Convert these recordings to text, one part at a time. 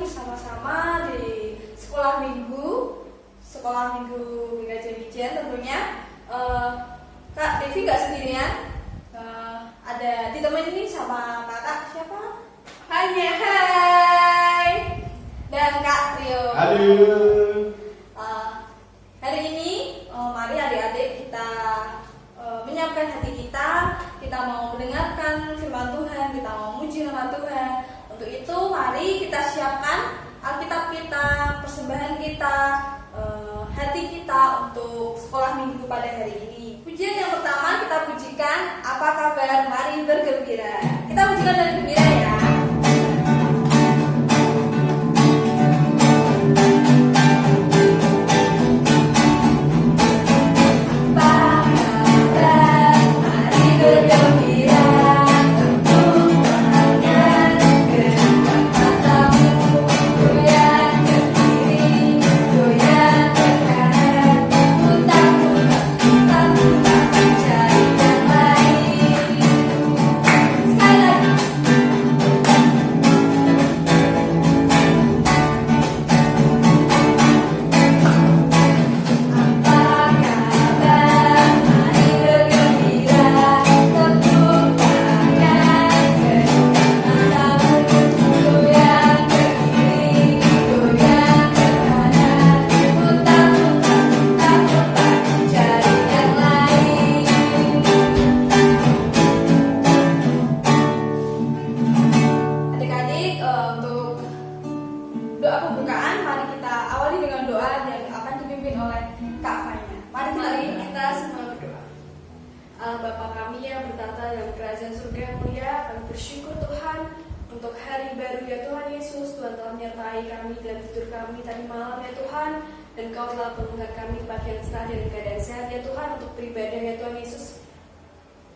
bersama-sama di sekolah minggu Gereja Wijen tentunya. Kak Devi nggak sendirian, ada ditemenin sama kakak siapa? Hai dan Kak Trio. Halo. Hari ini mari adik-adik kita menyiapkan hati kita mau mendengarkan firman Tuhan, kita mau memuji nama Tuhan. Untuk itu mari kita siapkan Alkitab kita, persembahan kita, hati kita untuk sekolah minggu pada hari ini. Pujian yang pertama kita pujikan, apa kabar? Mari bergembira. Kita pujikan dari gembira ya.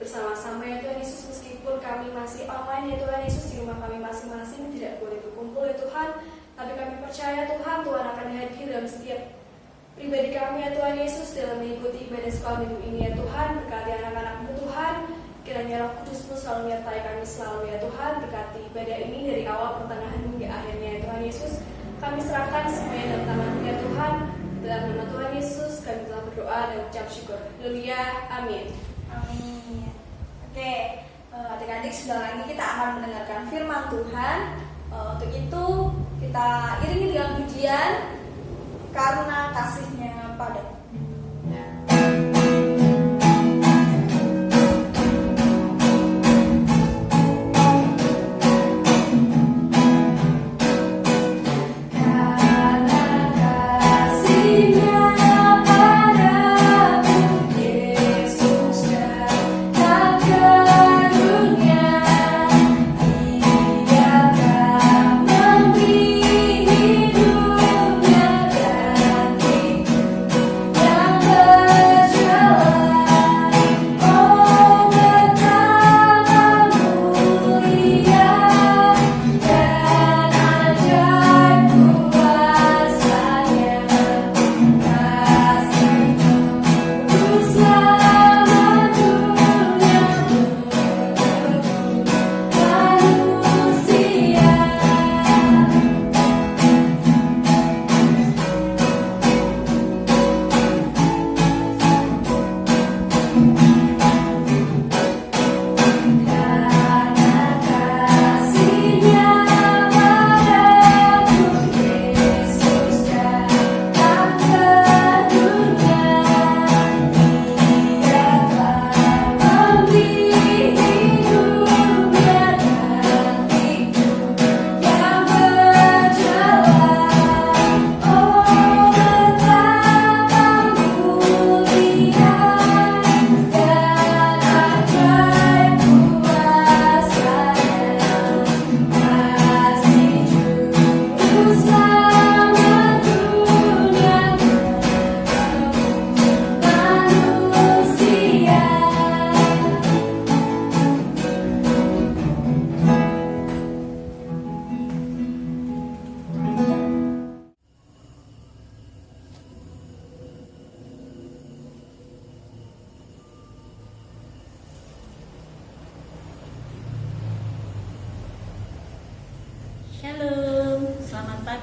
Bersama-sama ya Tuhan Yesus, meskipun kami masih online ya Tuhan Yesus, di rumah kami masing-masing tidak boleh berkumpul ya Tuhan, tapi kami percaya Tuhan akan hadir dalam setiap pribadi kami ya Tuhan Yesus dalam mengikuti ibadah sekolah minggu ini ya Tuhan. Berkati anak-anak-Mu Tuhan, kiranya Roh Kudus-Mu selalu menyertai kami selalu ya Tuhan. Berkati ibadah ini dari awal, pertengahan hingga akhirnya ya Tuhan Yesus. Kami serahkan semuanya dalam tangan-Mu ya Tuhan. Dalam nama Tuhan Yesus kami telah berdoa dan ucap syukur. Haleluya, amin. Amin. Oke, adik-adik sebentar lagi kita akan mendengarkan firman Tuhan. Untuk itu kita iringi dengan pujian karena kasih-Nya padaku.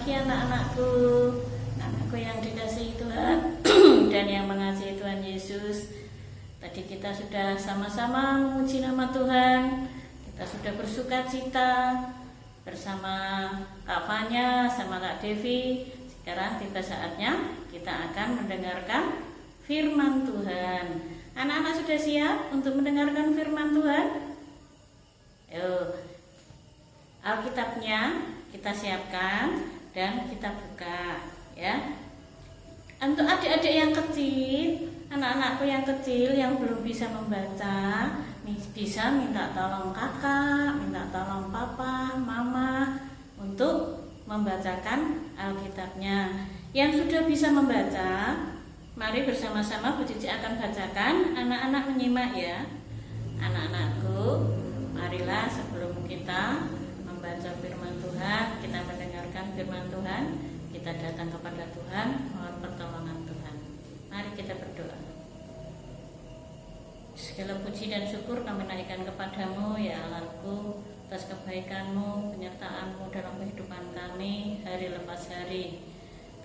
pagi anak-anakku, anakku yang dikasihi Tuhan dan yang mengasihi Tuhan Yesus. Tadi kita sudah sama-sama memuji nama Tuhan, kita sudah bersuka cita bersama Kak Fanya sama Kak Devi. Sekarang tiba saatnya kita akan mendengarkan firman Tuhan. Anak-anak sudah siap untuk mendengarkan firman Tuhan? Ayo, Alkitabnya kita siapkan dan kita buka ya. Untuk adik-adik yang kecil, anak-anakku yang kecil yang belum bisa membaca, bisa minta tolong kakak, minta tolong papa, mama untuk membacakan Alkitabnya. Yang sudah bisa membaca, mari bersama-sama Bu Cici akan bacakan, anak-anak menyimak ya. Anak-anakku, marilah sebelum kita membaca firman Tuhan, kita mendengarkan firman Tuhan, kita datang kepada Tuhan, mohon pertolongan Tuhan. Mari kita berdoa. Segala puji dan syukur kami naikkan kepadamu ya Allahku, atas kebaikanmu, penyertaanmu dalam kehidupan kami hari lepas hari.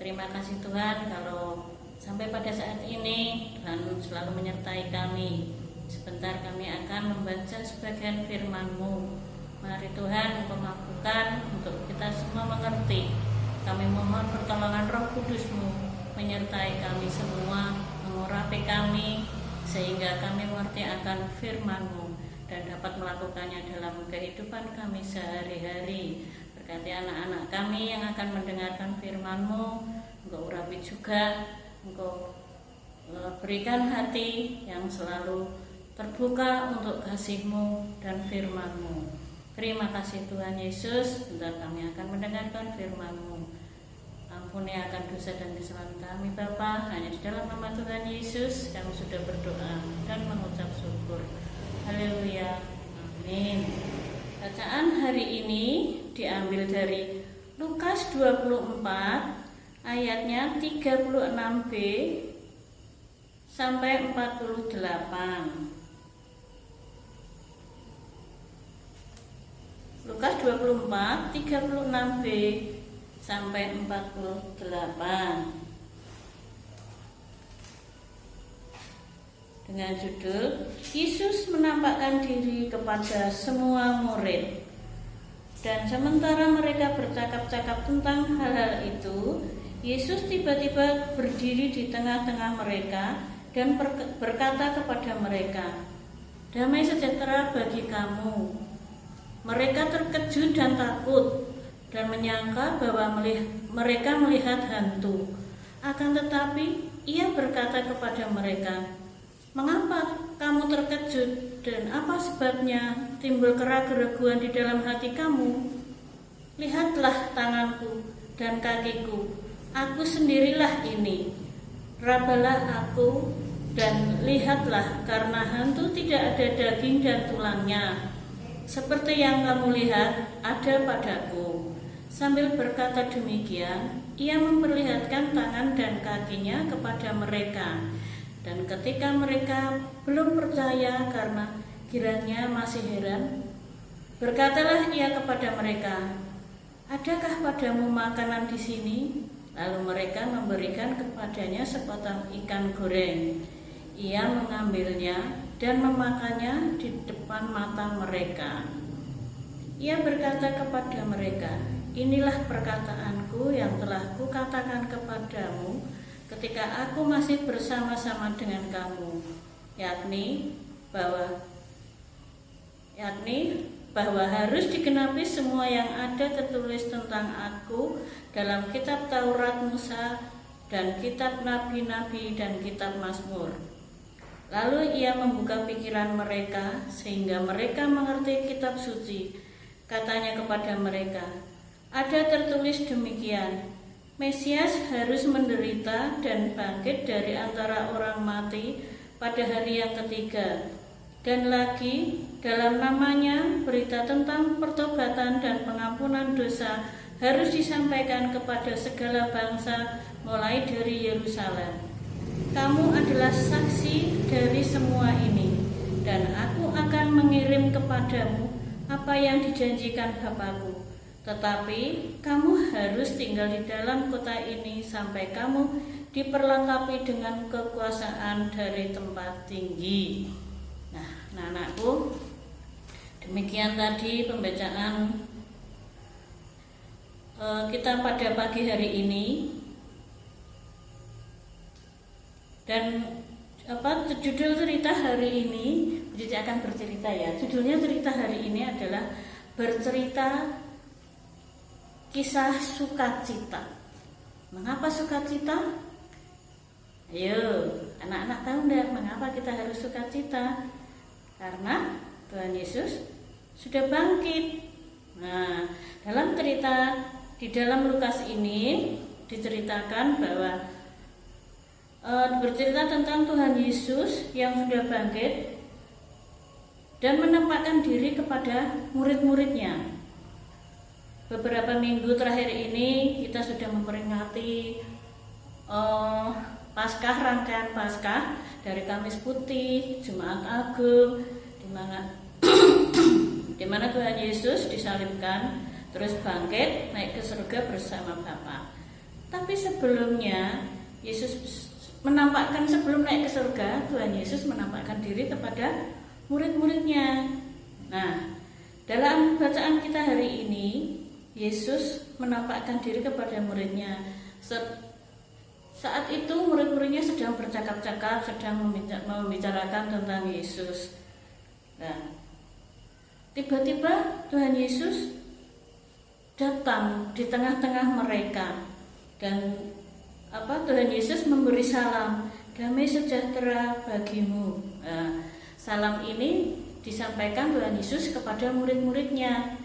Terima kasih Tuhan kalau sampai pada saat ini Tuhan selalu menyertai kami. Sebentar kami akan membaca sebagian firman-Mu. Mari Tuhan Engkau mampukan untuk kita semua mengerti. Kami mohon pertolongan Roh Kudus-Mu menyertai kami semua, mengurapi kami sehingga kami mengerti akan firman-Mu dan dapat melakukannya dalam kehidupan kami sehari-hari. Berkati anak-anak kami yang akan mendengarkan firman-Mu, Engkau urapi juga, Engkau berikan hati yang selalu terbuka untuk kasih-Mu dan firman-Mu. Terima kasih Tuhan Yesus, sebentar kami akan mendengarkan firman-Mu. Ampuni akan dosa dan kesalahan kami Bapa, hanya di dalam nama Tuhan Yesus kami sudah berdoa dan mengucap syukur. Haleluya, amin. Bacaan hari ini diambil dari Lukas 24 ayatnya 36b sampai 48. Lukas 24, 36b sampai 48. Dengan judul Yesus menampakkan diri kepada semua murid. Dan sementara mereka bercakap-cakap tentang hal-hal itu, Yesus tiba-tiba berdiri di tengah-tengah mereka dan berkata kepada mereka, "Damai sejahtera bagi kamu." Mereka terkejut dan takut dan menyangka bahwa mereka melihat hantu. Akan tetapi ia berkata kepada mereka, "Mengapa kamu terkejut dan apa sebabnya timbul keraguan di dalam hati kamu? Lihatlah tanganku dan kakiku, aku sendirilah ini. Rabalah aku dan lihatlah, karena hantu tidak ada daging dan tulangnya, seperti yang kamu lihat ada padaku." Sambil berkata demikian, ia memperlihatkan tangan dan kakinya kepada mereka. Dan ketika mereka belum percaya karena kiranya masih heran, berkatalah ia kepada mereka, "Adakah padamu makanan di sini?" Lalu mereka memberikan kepadanya sepotong ikan goreng. Ia mengambilnya dan memakannya di depan mata mereka. Ia berkata kepada mereka, "Inilah perkataanku yang telah kukatakan kepadamu ketika aku masih bersama-sama dengan kamu, yakni bahwa harus digenapi semua yang ada tertulis tentang aku dalam kitab Taurat Musa dan kitab Nabi-Nabi dan kitab Mazmur." Lalu ia membuka pikiran mereka sehingga mereka mengerti kitab suci. Katanya kepada mereka, "Ada tertulis demikian, Mesias harus menderita dan bangkit dari antara orang mati pada hari yang ketiga. Dan lagi dalam namanya berita tentang pertobatan dan pengampunan dosa harus disampaikan kepada segala bangsa mulai dari Yerusalem. Kamu adalah saksi dari semua ini, dan aku akan mengirim kepadamu apa yang dijanjikan Bapakku. tetapi kamu harus tinggal di dalam kota ini sampai kamu diperlengkapi dengan kekuasaan dari tempat tinggi. Nah, anak-anakku, demikian tadi pembacaan kita pada pagi hari ini. Dan judul cerita hari ini, jadi akan bercerita ya. Judulnya cerita hari ini adalah bercerita kisah sukacita. Mengapa sukacita? Ayo, anak-anak tahu enggak mengapa kita harus sukacita? Karena Tuhan Yesus sudah bangkit. Nah, dalam cerita di dalam Lukas ini diceritakan bahwa bercerita tentang Tuhan Yesus yang sudah bangkit dan menampakkan diri kepada murid-muridnya. Beberapa minggu terakhir ini kita sudah memperingati Paskah, rangkaian Paskah dari Kamis Putih, Jumat Agung, di mana Tuhan Yesus disalibkan, terus bangkit naik ke surga bersama Bapa. Tapi sebelumnya Yesus menampakkan, sebelum naik ke surga, Tuhan Yesus menampakkan diri kepada murid-muridnya. Nah, dalam bacaan kita hari ini, Yesus menampakkan diri kepada muridnya. Saat itu murid-muridnya sedang bercakap-cakap, sedang membicarakan tentang Yesus. Nah, tiba-tiba Tuhan Yesus datang di tengah-tengah mereka dan Tuhan Yesus memberi salam, damai sejahtera bagimu. Nah, salam ini disampaikan Tuhan Yesus kepada murid-muridnya.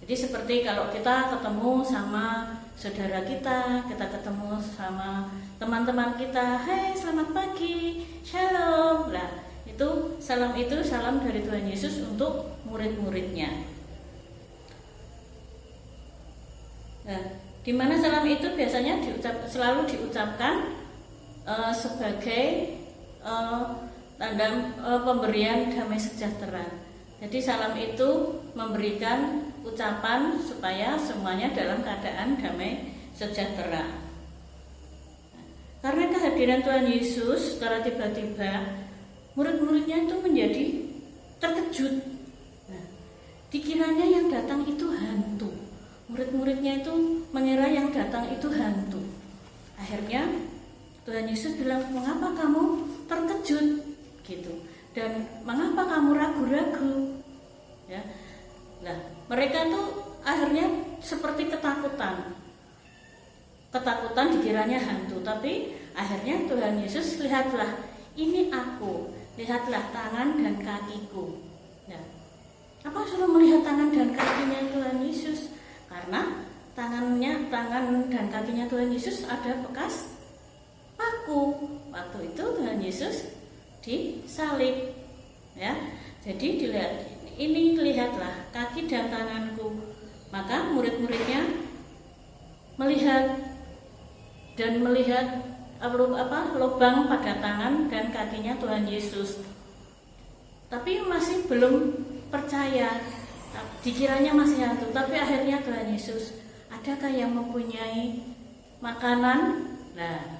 Jadi seperti kalau kita ketemu sama saudara kita ketemu sama teman-teman kita, hai selamat pagi, shalom. Nah, salam itu salam dari Tuhan Yesus untuk murid-muridnya. Nah, di mana salam itu biasanya selalu diucapkan sebagai tanda pemberian damai sejahtera. Jadi salam itu memberikan ucapan supaya semuanya dalam keadaan damai sejahtera. Karena kehadiran Tuhan Yesus secara tiba-tiba, murid-muridnya itu menjadi terkejut. Nah, dikiranya yang datang itu hantu. Murid-muridnya itu mengira yang datang itu hantu. Akhirnya Tuhan Yesus bilang, mengapa kamu terkejut? Gitu. Dan mengapa kamu ragu-ragu? Ya. Nah, mereka tuh akhirnya seperti ketakutan. Ketakutan dikiranya hantu, tapi akhirnya Tuhan Yesus, lihatlah, ini aku, lihatlah tangan dan kakiku. Ya. Apa suruh melihat tangan dan kakinya Tuhan Yesus? Karena tangan dan kakinya Tuhan Yesus ada bekas paku. Waktu itu Tuhan Yesus disalib. Ya. Jadi dilihat, ini lihatlah kaki dan tanganku. Maka murid-muridnya melihat lubang pada tangan dan kakinya Tuhan Yesus. Tapi masih belum percaya. Dikiranya masih hantu, tapi akhirnya Tuhan Yesus, adakah yang mempunyai makanan? Nah,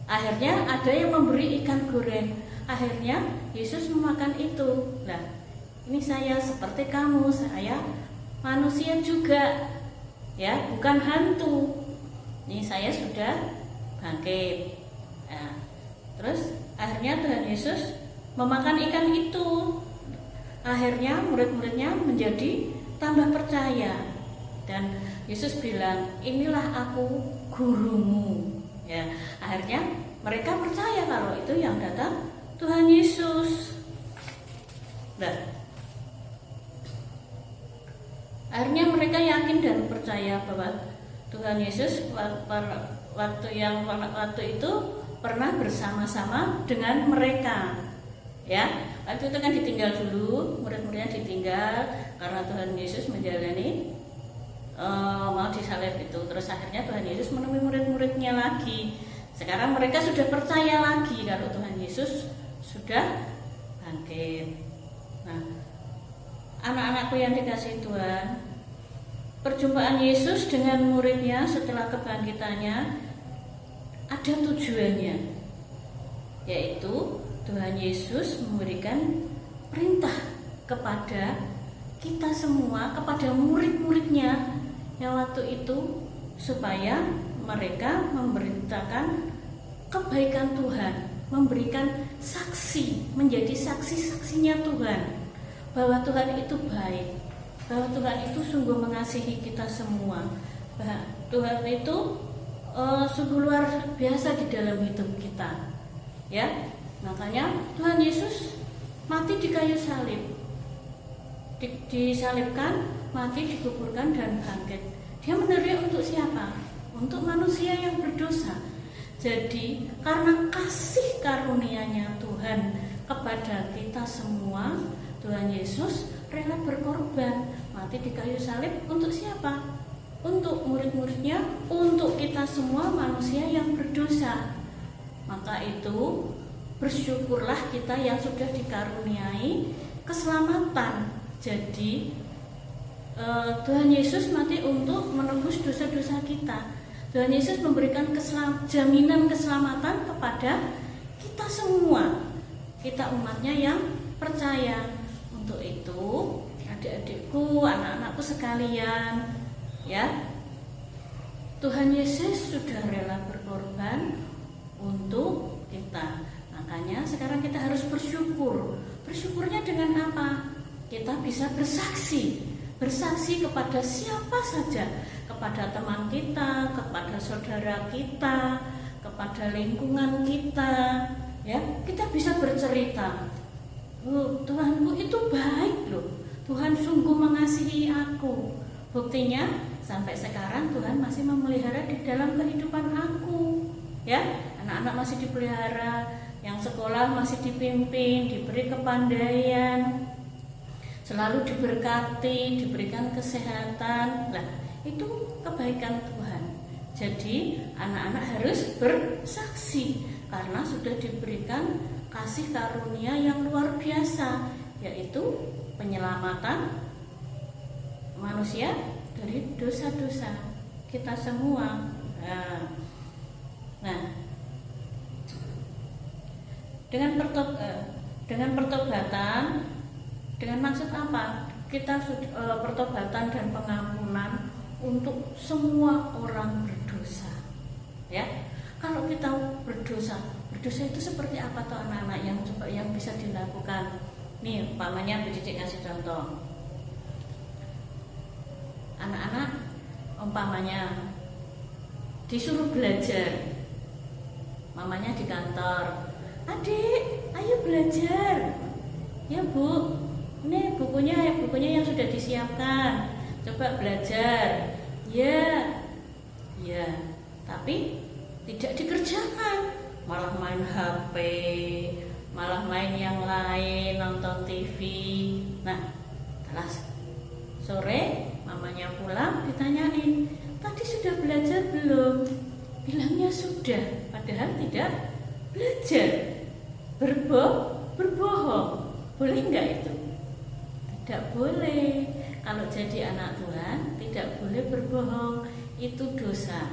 akhirnya ada yang memberi ikan goreng. Akhirnya Yesus memakan itu. Nah, ini saya seperti kamu, saya manusia juga, ya, bukan hantu. Ini saya sudah bangkit. Nah, terus akhirnya Tuhan Yesus memakan ikan itu. Akhirnya murid-muridnya menjadi tambah percaya. Dan Yesus bilang, inilah aku gurumu. Ya, akhirnya mereka percaya kalau itu yang datang Tuhan Yesus. Nah, akhirnya mereka yakin dan percaya bahwa Tuhan Yesus waktu itu pernah bersama-sama dengan mereka. Ya, waktu itu kan ditinggal dulu, murid-muridnya ditinggal karena Tuhan Yesus menjalani mau disalib itu. Terus akhirnya Tuhan Yesus menemui murid-muridnya lagi. Sekarang mereka sudah percaya lagi kalau Tuhan Yesus sudah bangkit. Nah, anak-anakku yang dikasihi Tuhan, perjumpaan Yesus dengan muridnya setelah kebangkitannya ada tujuannya, yaitu Tuhan Yesus memberikan perintah kepada kita semua, kepada murid-muridnya yang waktu itu, supaya mereka memberitakan kebaikan Tuhan, memberikan saksi, menjadi saksi-saksinya Tuhan, bahwa Tuhan itu baik, bahwa Tuhan itu sungguh mengasihi kita semua, bahwa Tuhan itu sungguh luar biasa di dalam hidup kita, ya. Makanya Tuhan Yesus mati di kayu salib, disalibkan, mati, dikuburkan, dan bangkit. Dia menderita untuk siapa? Untuk manusia yang berdosa. Jadi karena kasih karunia-Nya Tuhan kepada kita semua, Tuhan Yesus rela berkorban, mati di kayu salib untuk siapa? Untuk murid-muridnya, untuk kita semua manusia yang berdosa. Maka itu bersyukurlah kita yang sudah dikaruniai keselamatan. Jadi Tuhan Yesus mati untuk menebus dosa-dosa kita. Tuhan Yesus memberikan jaminan keselamatan kepada kita semua, kita umatnya yang percaya. Untuk itu, adik-adikku, anak-anakku sekalian, ya, Tuhan Yesus sudah rela berkorban untuk kita. Makanya sekarang kita harus bersyukur. Bersyukurnya dengan apa? Kita bisa bersaksi kepada siapa saja, kepada teman kita, kepada saudara kita, kepada lingkungan kita, ya. Kita bisa bercerita, Tuhanku itu baik loh, Tuhan sungguh mengasihi aku. Buktinya sampai sekarang Tuhan masih memelihara di dalam kehidupan aku, ya. Anak-anak masih dipelihara, yang sekolah masih dipimpin, diberi kepandaian, selalu diberkati, diberikan kesehatan. Nah, itu kebaikan Tuhan. Jadi anak-anak harus bersaksi karena sudah diberikan kasih karunia yang luar biasa, yaitu penyelamatan manusia dari dosa-dosa kita semua. Nah, dengan pertobatan, dengan maksud apa? Kita pertobatan dan pengampunan untuk semua orang berdosa, ya. Kalau kita berdosa itu seperti apa toh anak-anak yang bisa dilakukan? Nih, umpamanya Bu Cici kasih contoh. Anak-anak umpamanya disuruh belajar, mamanya di kantor, adik, ayo belajar. Ya Bu, ini bukunya yang sudah disiapkan, coba belajar. Ya, tapi tidak dikerjakan, malah main HP, malah main yang lain, nonton TV. Nah, setelah sore mamanya pulang, ditanyain, tadi sudah belajar belum? Bilangnya sudah, padahal tidak belajar. Berbohong, boleh enggak itu? Tidak boleh. Kalau jadi anak Tuhan tidak boleh berbohong, itu dosa,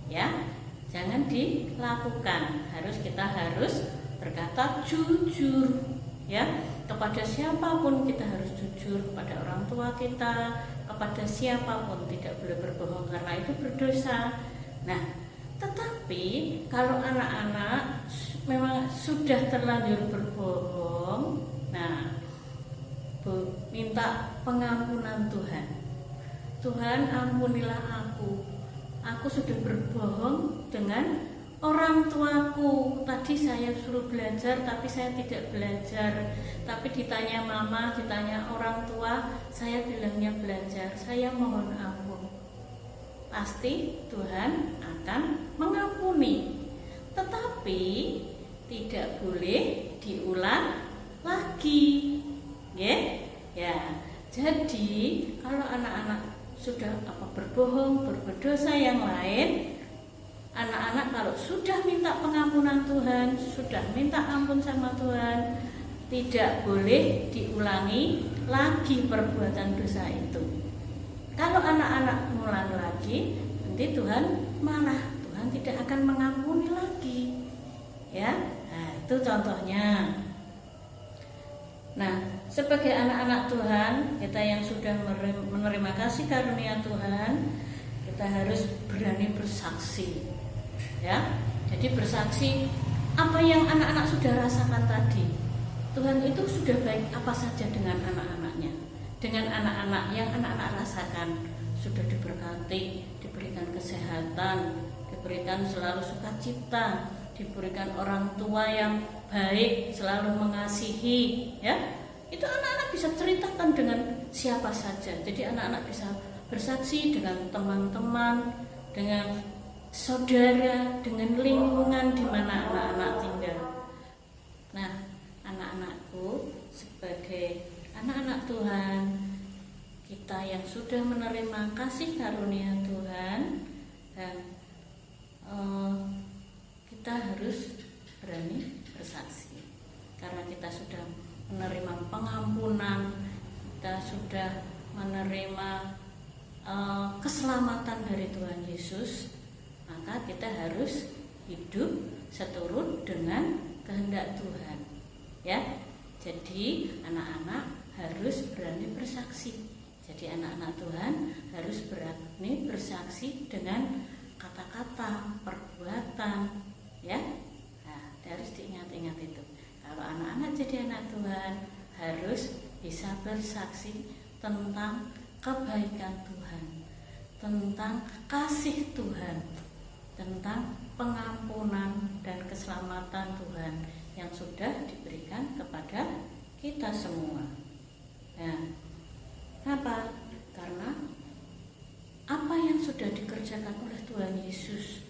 ya. Jangan dilakukan. Kita harus berkata jujur, ya. Kepada siapapun kita harus jujur, kepada orang tua kita, kepada siapapun tidak boleh berbohong karena itu berdosa. Nah, tetapi kalau anak-anak memang sudah terlanjur berbohong, nah, minta pengampunan Tuhan. Tuhan, ampunilah aku. Aku sudah berbohong dengan orang tuaku. Tadi saya suruh belajar tapi saya tidak belajar. Tapi ditanya mama, ditanya orang tua, saya bilangnya belajar. Saya mohon ampun. Pasti Tuhan akan mengampuni. Tetapi tidak boleh diulang lagi. Ya. Jadi kalau anak-anak sudah berbohong, berdosa yang lain, anak-anak kalau sudah minta pengampunan Tuhan, sudah minta ampun sama Tuhan, tidak boleh diulangi lagi perbuatan dosa itu. Kalau anak-anak ngulang lagi, nanti Tuhan marah, Tuhan tidak akan mengampuni lagi. Ya, nah, itu contohnya. Nah, sebagai anak-anak Tuhan, kita yang sudah menerima kasih karunia Tuhan, kita harus berani bersaksi. Ya, jadi bersaksi apa yang anak-anak sudah rasakan tadi. Tuhan itu sudah baik apa saja dengan anak-anaknya, dengan anak-anak yang anak-anak rasakan, sudah diberkati, diberikan kesehatan, diberikan selalu sukacita, diberikan orang tua yang baik, selalu mengasihi, ya. Itu anak-anak bisa ceritakan dengan siapa saja. Jadi anak-anak bisa bersaksi dengan teman-teman, dengan saudara, dengan lingkungan di mana anak-anak tinggal. Nah, anak-anakku, sebagai anak-anak Tuhan, kita yang sudah menerima kasih karunia Tuhan, dan kita harus berani bersaksi karena kita sudah menerima pengampunan, kita sudah menerima keselamatan dari Tuhan Yesus, maka kita harus hidup seturut dengan kehendak Tuhan. Ya, jadi anak-anak harus berani bersaksi. Jadi anak-anak Tuhan harus berani bersaksi dengan kata-kata, perbuatan, ya. Nah, harus diingat-ingat itu. Kalau anak-anak jadi anak Tuhan harus bisa bersaksi tentang kebaikan Tuhan, tentang kasih Tuhan, tentang pengampunan dan keselamatan Tuhan yang sudah diberikan kepada kita semua. Nah, kenapa? Karena apa yang sudah dikerjakan oleh Tuhan Yesus.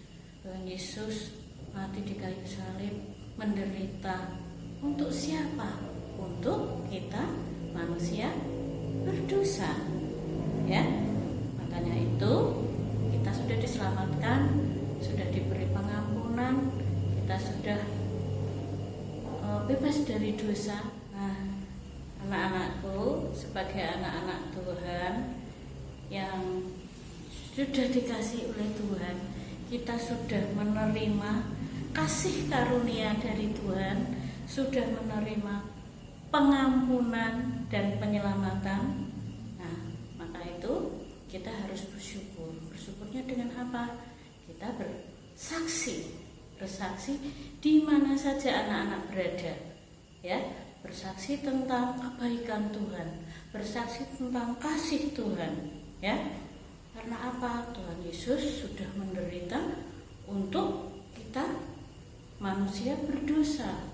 Tuhan Yesus mati di kayu salib, menderita untuk siapa? Untuk kita manusia berdosa. Ya. Makanya itu kita sudah diselamatkan, sudah diberi pengampunan, kita sudah bebas dari dosa. Nah, anak-anakku, sebagai anak-anak Tuhan yang sudah dikasih oleh Tuhan, kita sudah menerima kasih karunia dari Tuhan, sudah menerima pengampunan dan penyelamatan. Nah, maka itu kita harus bersyukur. Bersyukurnya dengan apa? Kita bersaksi di mana saja anak-anak berada, ya, bersaksi tentang kebaikan Tuhan, bersaksi tentang kasih Tuhan, ya. Karena apa? Tuhan Yesus sudah menderita untuk kita manusia berdosa,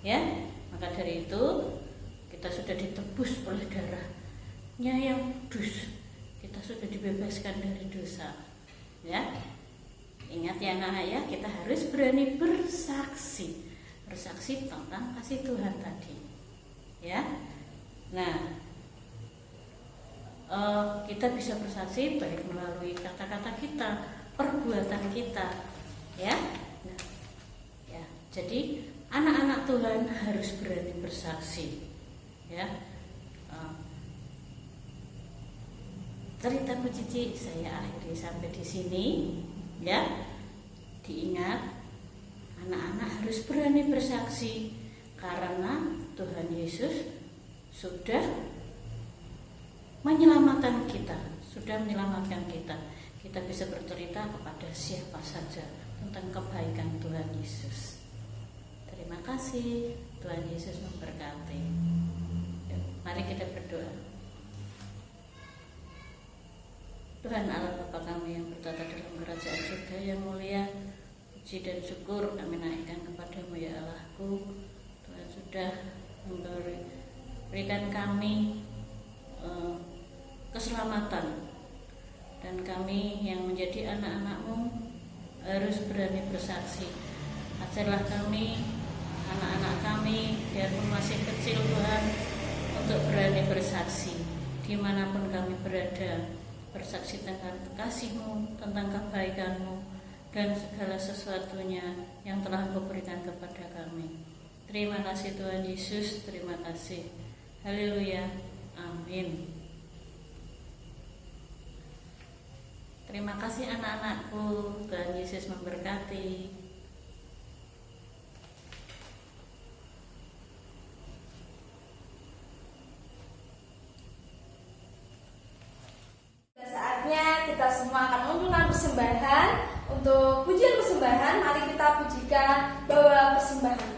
ya. Maka dari itu kita sudah ditebus oleh darahnya yang kudus, kita sudah dibebaskan dari dosa, ya. Ingat ya anak-anak, ya, kita harus berani bersaksi tentang kasih Tuhan tadi, ya. Nah, kita bisa bersaksi baik melalui kata-kata kita, perbuatan kita, ya. Nah, ya, jadi anak-anak Tuhan harus berani bersaksi, ya. Cerita Bu Cici saya akhiri sampai di sini, ya. Diingat, anak-anak harus berani bersaksi karena Tuhan Yesus sudah menyelamatkan kita, Kita bisa bercerita kepada siapa saja tentang kebaikan Tuhan Yesus. Terima kasih, Tuhan Yesus memberkati. Mari kita berdoa. Tuhan Allah Bapa kami yang bertata dalam kerajaan surga yang mulia, puji dan syukur kami naikkan kepadamu ya Allahku. Tuhan sudah memberikan kami keselamatan, dan kami yang menjadi anak-anak-Mu harus berani bersaksi. Ajarlah kami, anak-anak kami, biarpun masih kecil Tuhan, untuk berani bersaksi dimanapun kami berada, bersaksi tentang kasih-Mu, tentang kebaikan-Mu, dan segala sesuatunya yang telah Kau berikan kepada kami. Terima kasih Tuhan Yesus, terima kasih. Haleluya, amin. Terima kasih anak-anakku, Tuhan Yesus memberkati. Saatnya kita semua akan mengumpulkan persembahan. Untuk pujian persembahan, mari kita pujikan bawa persembahan.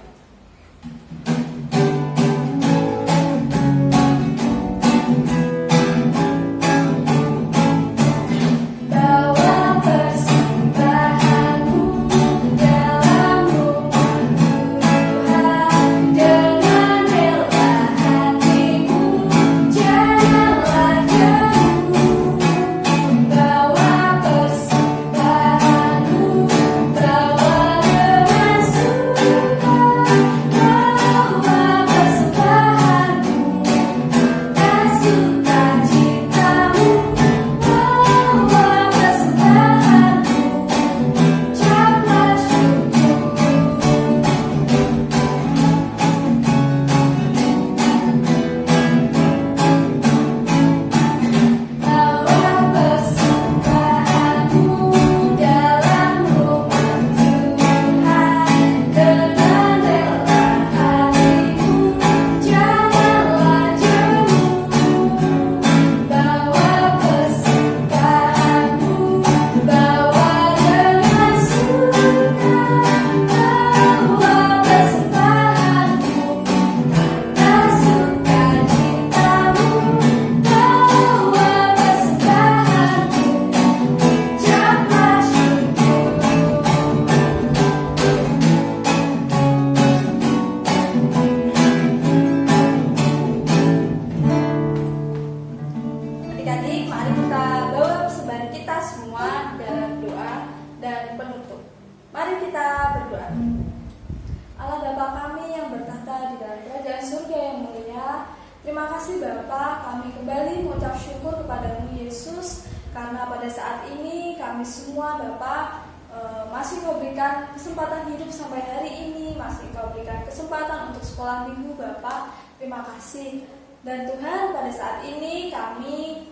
Adik-adik, mari kita bawa persembahan kita semua dalam doa dan penutup. Mari kita berdoa. Allah Bapa kami yang bertata di dalam kerajaan surga yang mulia, terima kasih Bapa, kami kembali mengucap syukur kepada-Mu Yesus, karena pada saat ini kami semua Bapa masih Kau berikan kesempatan hidup sampai hari ini, masih Kau berikan kesempatan untuk sekolah minggu Bapa. Terima kasih. Dan Tuhan, pada saat ini kami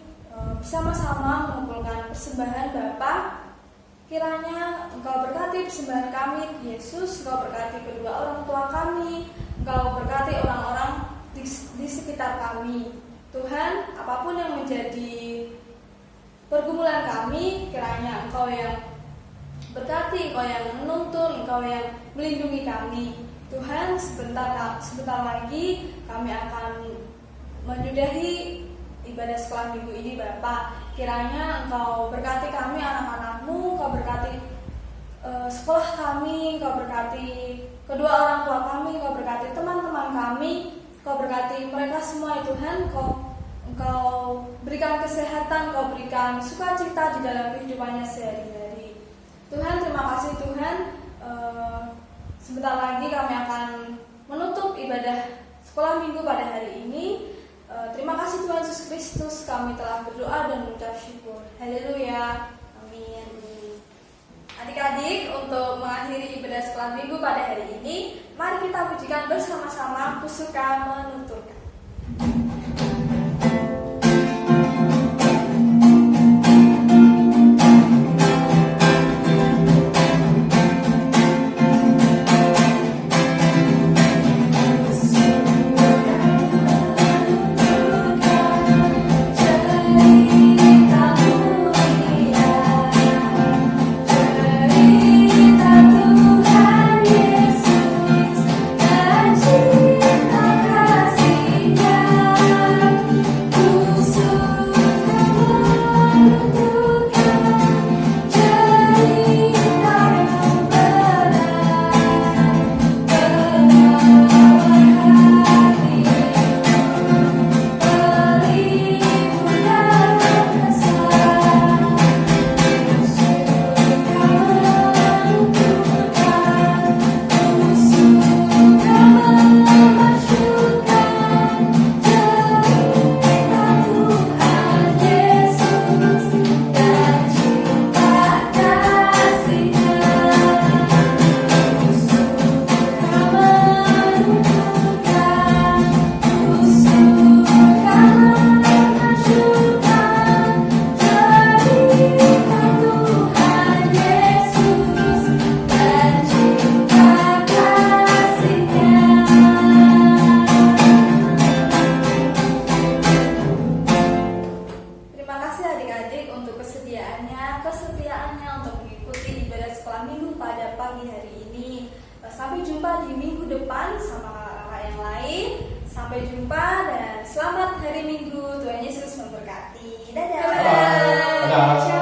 bersama-sama mengumpulkan persembahan Bapa. Kiranya Engkau berkati persembahan kami, Yesus. Engkau berkati kedua orang tua kami. Engkau berkati orang-orang di sekitar kami. Tuhan, apapun yang menjadi pergumulan kami, kiranya Engkau yang berkati, Engkau yang menuntun, Engkau yang melindungi kami. Tuhan, sebentar lagi kami akan menyudahi ibadah sekolah minggu ini Bapa. Kiranya Engkau berkati kami anak-anak-Mu, Engkau berkati sekolah kami, Engkau berkati kedua orang tua kami, Engkau berkati teman-teman kami, Engkau berkati mereka semua ya Tuhan. Engkau berikan kesehatan, Engkau berikan sukacita di dalam kehidupannya sehari-hari. Tuhan, terima kasih Tuhan. Sebentar lagi kami akan menutup ibadah sekolah minggu pada hari ini. Terima kasih Tuhan Yesus Kristus, kami telah berdoa dan mengucap syukur. Haleluya. Amin. Adik-adik, untuk mengakhiri ibadah sekolah minggu pada hari ini, mari kita pujikan bersama-sama Kusuka Menuturkan. Tuhan Yesus, dan cinta kasih. minggu depan sama kakak-kakak yang lain. Sampai jumpa dan selamat hari Minggu. Tuhan Yesus memberkati. Dadah. Dadah.